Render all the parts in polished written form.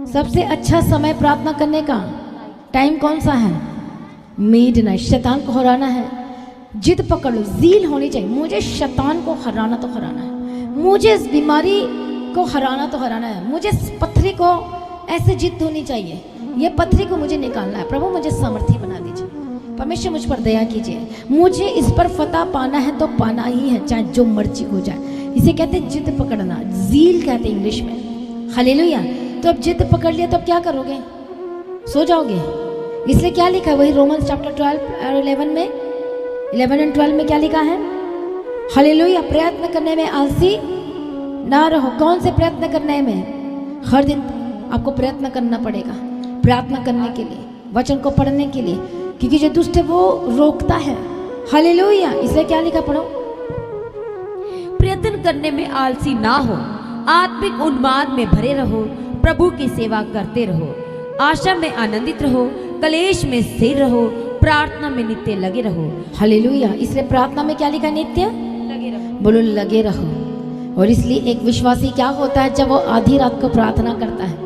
सबसे अच्छा समय प्रार्थना करने का टाइम कौन सा है? मिडनाइट। शैतान को हराना है, जिद पकड़ लो, ज़ील होनी चाहिए। मुझे शैतान को हराना तो हराना है, मुझे इस बीमारी को हराना तो हराना है, मुझे इस पत्थरी को ऐसे जिद होनी चाहिए, ये पत्थरी को मुझे निकालना है। प्रभु मुझे सामर्थी बना दीजिए, परमेश्वर मुझ पर दया कीजिए, मुझे इस पर फतह पाना है तो पाना ही है, चाहे जो मर्जी हो जाए। इसे कहते हैं जिद पकड़ना, ज़ील कहते हैं इंग्लिश में। हालेलुया। तो अब जिद पकड़ लिया तो अब क्या करोगे? सो जाओगे। इसलिए क्या लिखा है? वही रोमन्स चैप्टर 12 और 11 में, 11 और 12 में क्या लिखा है? हालेलुया। प्रयत्न करने में आलसी ना रहो। कौन से प्रयत्न करने में? हर दिन आपको प्रयत्न करना पड़ेगा प्रार्थना करने के लिए, वचन को पढ़ने के लिए, क्योंकि जो दुष्ट है वो रोकता है। हालेलुया। इसलिए क्या लिखा, पढ़ो। प्रयत्न करने में आलसी ना हो, आत्मिक उन्माद में भरे रहो, प्रभु की सेवा करते रहो, आशा में आनंदित रहो, कलेश में स्थिर रहो, प्रार्थना में नित्य लगे रहो। हालेलुया। इसलिए प्रार्थना में क्या लिखा? नित्य लगे रहो। बोलो लगे रहो। और इसलिए एक विश्वासी क्या होता है जब वो आधी रात को प्रार्थना करता है?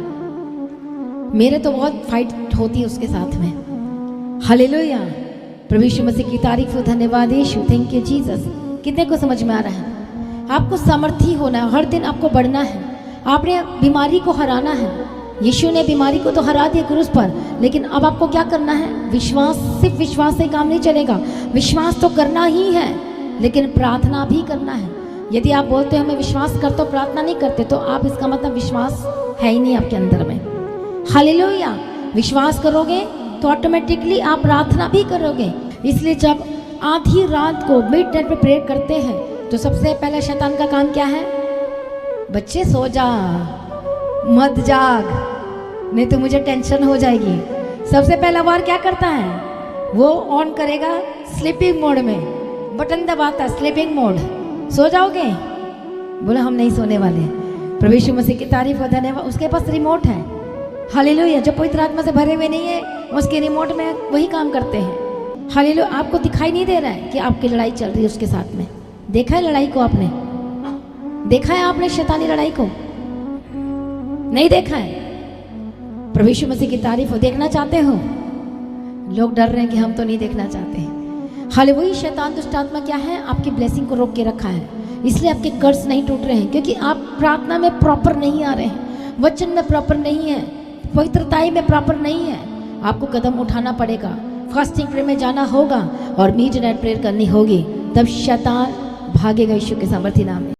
मेरे तो बहुत फाइट होती है उसके साथ में। हालेलुया। प्रभु यीशु मसीह की तारीफ हो, धन्यवाद यीशु, थैंक यू जीसस। कितने को समझ में आ रहा है? आपको सामर्थी होना है, हर दिन आपको बढ़ना है, आपने बीमारी को हराना है। यीशु ने बीमारी को तो हरा दिया क्रूस पर, लेकिन अब आपको क्या करना है? विश्वास। सिर्फ विश्वास से काम नहीं चलेगा, विश्वास तो करना ही है, लेकिन प्रार्थना भी करना है। यदि आप बोलते हो मैं विश्वास करता हूँ प्रार्थना नहीं करते, तो आप इसका मतलब विश्वास है ही नहीं आपके अंदर में। हालेलुया। विश्वास करोगे तो ऑटोमेटिकली आप प्रार्थना भी करोगे। इसलिए जब आधी रात को मिडनाइट पे प्रेयर करते हैं तो सबसे पहले शैतान का काम क्या है? बच्चे सो जा, मत जाग, नहीं तो मुझे टेंशन हो जाएगी। सबसे पहला वार क्या करता है? वो ऑन करेगा स्लीपिंग मोड में, बटन दबाता है स्लीपिंग मोड। सो जाओगे? बोला हम नहीं सोने वाले। प्रभु यीशु मसीह की तारीफ और धन्यवाद। उसके पास रिमोट है। हालेलुया। जो पवित्र आत्मा से भरे हुए नहीं है, उसके रिमोट में वही काम करते हैं। हालेलुया। आपको दिखाई नहीं दे रहा है कि आपकी लड़ाई चल रही है उसके साथ में? देखा है लड़ाई को आपने? देखा है आपने शैतानी लड़ाई को? नहीं देखा है। प्रभु यीशु मसीह की तारीफ हो। देखना चाहते हो? लोग डर रहे हैं कि हम तो नहीं देखना चाहते हैं। हाले वही शैतान दुष्ट आत्मा क्या है? आपकी ब्लेसिंग को रोक के रखा है, इसलिए आपके कर्ज नहीं टूट रहे हैं, क्योंकि आप प्रार्थना में प्रॉपर नहीं आ रहे हैं, वचन में प्रॉपर नहीं है, पवित्रताई में प्रॉपर नहीं है। आपको कदम उठाना पड़ेगा, फास्टिंग प्रेयर में जाना होगा और मिडनाइट प्रेयर करनी होगी, तब शैतान भागेगा यीशु के सामर्थी नाम में।